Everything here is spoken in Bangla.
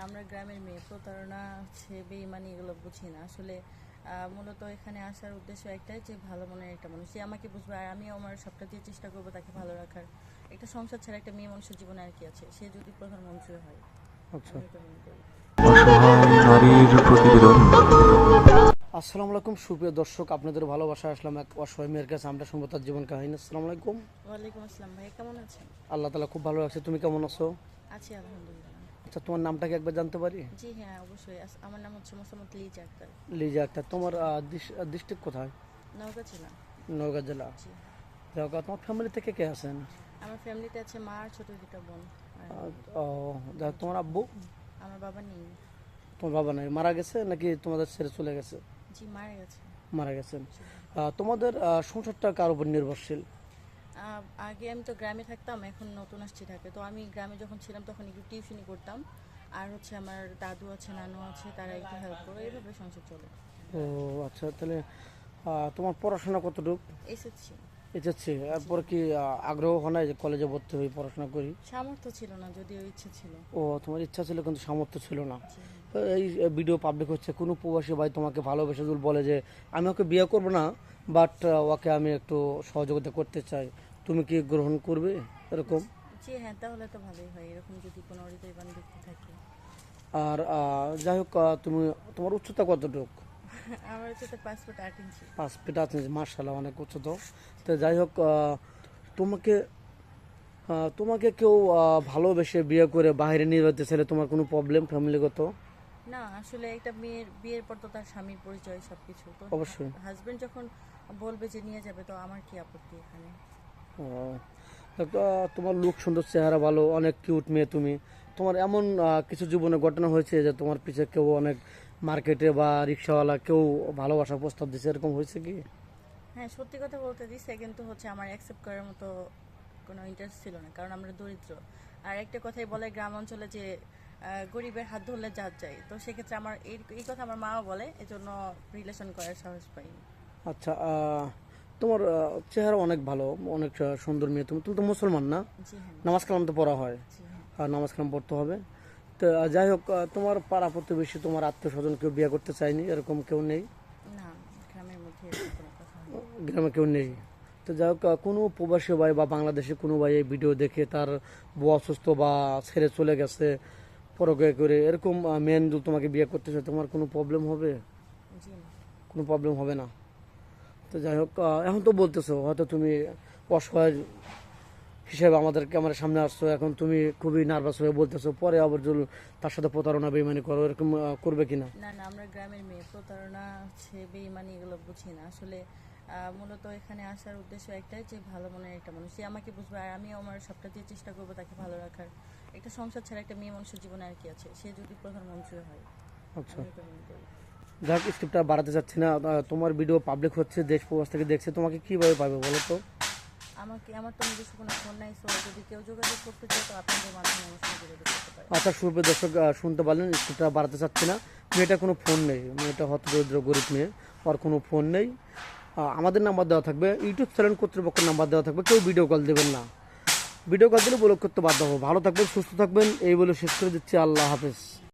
আমরা গ্রামের মেয়ে, প্রতারণা হচ্ছে বেইমানি এগুলো বুঝি না আসলে। মূলত এখানে আসার উদ্দেশ্য একটাই যে ভালো মনের একটা মানুষ, সে আমাকে বুঝবে আর আমিও আমার সবটা দিয়ে চেষ্টা করবো তাকে ভালো রাখার। একটা সংসার ছাড়া একটা মেয়ে মানুষের জীবনে আর কি আছে, সে যদি প্রধানমন্ত্রী হয়। আচ্ছা। আমি এটা মনে করি। অসহায় নারীর প্রতিবেদন। আসসালামু আলাইকুম সুপ্রিয় দর্শক, আপনাদের ভালোবাসা আসলাম এক অসহায় মেয়ের কাছে। আমরা শুনবো তার জীবন কাহিনী। আসসালামু আলাইকুম। ওয়ালাইকুম আসসালাম ভাই, কেমন আছেন? আল্লাহ তালা খুব ভালো রাখছে, তুমি কেমন আছো? আছি আলহামদুলিল্লাহ। আচ্ছা, তোমার নামটা কি একবার জানতে পারি? জি হ্যাঁ, অবশ্যই। আমার নাম হচ্ছে মোসাম্মদ লিজা আক্তার। লিজা আক্তার। তোমার ডিস্ট্রিক্ট কোথায়? নওগাঁ জেলা। নওগাঁ জেলা। জি। যাও, তোমার ফ্যামিলি থেকে কে আছেন? আমার ফ্যামিলিতে আছে মা আর ছোট দুটো বোন। আর ও, যাক, তোমার আব্বু? আমার বাবা নেই। তোমার বাবা নাই, মারা গেছে নাকি তোমাদের ছেড়ে চলে গেছে? জি, মারা গেছে। মারা গেছেন। তোমাদের সংসারটা কার উপর নির্ভরশীল? আগে আমি তো গ্রামে থাকতাম, এখন নতুন আসছি ঢাকায়। তো আমি গ্রামে যখন ছিলাম তখন একটু টিউশনি করতাম, আর হচ্ছে আমার দাদু আছে, নানু আছে, তারা একটু হেল্প করে, এইভাবে সংসার চলে। ও আচ্ছা, তাহলে তোমার পড়াশোনা কতটুকু? এসেছি। এসেছে, এরপর কি আগ্রহ হয় না যে কলেজে ভর্তি হয়ে পড়াশোনা করি? সামর্থ্য ছিল না, যদিও ইচ্ছে ছিল। ও, তোমার ইচ্ছা ছিল কিন্তু সামর্থ্য ছিল না। জি। এই ভিডিও পাবলিক হচ্ছে, কোনো প্রবাসী ভাই তোমাকে ভালোবেসে যদি বলে যে আমি ওকে বিয়ে করব না, বাট ওকে আমি একটু সহযোগিতা করতে চাই, তুমি কি গ্রহণ করবে এরকম? জি হ্যাঁ, তাহলে তো ভালোই হয়, এরকম যদি কোনো হৃদয়বান ব্যক্তি থাকে। আর যাই হোক, তুমি তোমার উচ্চতা কতটুকু? আমার হচ্ছে তো 5 ফুট 8 ইঞ্চি। 5 ফিট আছে, মার্শাল্লাহ, অনেক উচ্চতা। তো যাই হোক, তোমাকে তোমাকে কেউ ভালোবেসে বিয়ে করে বাইরে নিয়ে যেতে চাইলে তোমার কোনো প্রবলেম ফ্যামিলিগত? না, আসলে একটা মেয়ের বিয়ের পর তো তার স্বামীর পরিচয় সবকিছু তো। অবশ্যই। হাজবেন্ড যখন বলবে যে নিয়ে যাবে, তো আমার কি আপত্তি এখানে? ও, তো তোমার লুক সুন্দর, চেহারা ভালো, অনেক কিউট মেয়ে তুমি। তোমার এমন কিছু জীবনে ঘটনা হয়েছে যে তোমার পিছে কেউ অনেক মার্কেটে বা রিক্সাওয়ালা কেউ ভালোবাসার প্রস্তাব দিচ্ছে, এরকম হয়েছে কি? হ্যাঁ, সত্যি কথা বলতে দিচ্ছে, কিন্তু হচ্ছে আমার অ্যাকসেপ্ট করার মতো কোনো ইন্টারেস্ট ছিল না, কারণ আমরা দরিদ্র। আর একটা কথাই বলে গ্রাম অঞ্চলে যে গরিবের হাত ধরলে জাত যায়, তো সেক্ষেত্রে আমার এই কথা আমার মাও বলে, এজন্য রিলেশন করার সাহস পাইনি। আচ্ছা, তোমার চেহারা অনেক ভালো, অনেক সুন্দর মেয়ে। তুমি তুমি তো মুসলমান না? জি হ্যাঁ। নামাজ কালাম তো পড়া হয়। জি হ্যাঁ। আর নামাজ কালাম পড়তে হবে। তো যাই হোক, তোমার পাড়া প্রতিবেশী, তোমার আত্মীয় স্বজন কেউ বিয়ে করতে চায়নি, এরকম কেউ নেই? না, গ্রামের মধ্যে এরকম কোনো কথা হয়নি। গ্রামে কেউ নেই? তো যাই হোক, কোনো প্রবাসী ভাই বা বাংলাদেশে কোনো ভাই এই ভিডিও দেখে তার বউ অসুস্থ বা ছেড়ে চলে গেছে পরকে করে, এরকম মেন যদি তোমাকে বিয়ে করতে চায়, তোমার কোনো প্রবলেম হবে? জি না। কোনো প্রবলেম হবে না। তো যাই হোক, এখন তো বলতেছো হয়তো তুমি অসহায় হিসেবে আমাদের ক্যামেরার সামনে আসছো, এখন তুমি খুবই নার্ভাস হয়ে বলতেছো, পরে আবার যদি তার সাথে প্রতারণা বেইমানি করো, এরকম করবে কিনা? না না, আমরা গ্রামের মেয়ে, প্রতারণা হচ্ছে বেইমানি এগুলো বুঝি না আসলে। মূলত এখানে আসার উদ্দেশ্য একটাই যে ভালো মনের একটা মানুষ, সে আমাকে বুঝবে আর আমিও আমার সবটা দিয়ে চেষ্টা করবো তাকে ভালো রাখার। একটা সংসার ছাড়া একটা মেয়ে মানুষের জীবনে আর কি আছে, সে যদি প্রধানমন্ত্রী হয়। আচ্ছা, আমি এটা মনে করি। যাক, স্ক্রিপ্টটা বাড়াতে চাচ্ছি না। তোমার ভিডিও পাবলিক হচ্ছে, দেশ প্রবাস থেকে দেখছে, তোমাকে কিভাবে পাবে বলো তো? আমার তো নিজস্ব কোনো ফোন নাই, সো যদি কেউ যোগাযোগ করতে চায় তো আপনাদের মাধ্যমে আমার সঙ্গে যোগাযোগ করতে পারে। আচ্ছা, সুপ্রিয় দর্শক, শুনতে পারলেন, স্ক্রিপ্টটা বাড়াতে চাচ্ছি না। মেয়েটা কোনো ফোন নেই, মেয়েটা হতদরিদ্র গরিব মেয়ে, আর কোনো ফোন নেই। আমাদের নাম্বার দেওয়া থাকবে, ইউটিউব চ্যানেল কর্তৃপক্ষের নাম্বার দেওয়া থাকবে, কেউ ভিডিও কল দেবেন না। ভিডিও কল দিলে ব্লক করতে বাধ্য হবো। ভালো থাকবেন, সুস্থ থাকবেন, এই বলে শেষ করে দিচ্ছি। আল্লাহ হাফেজ।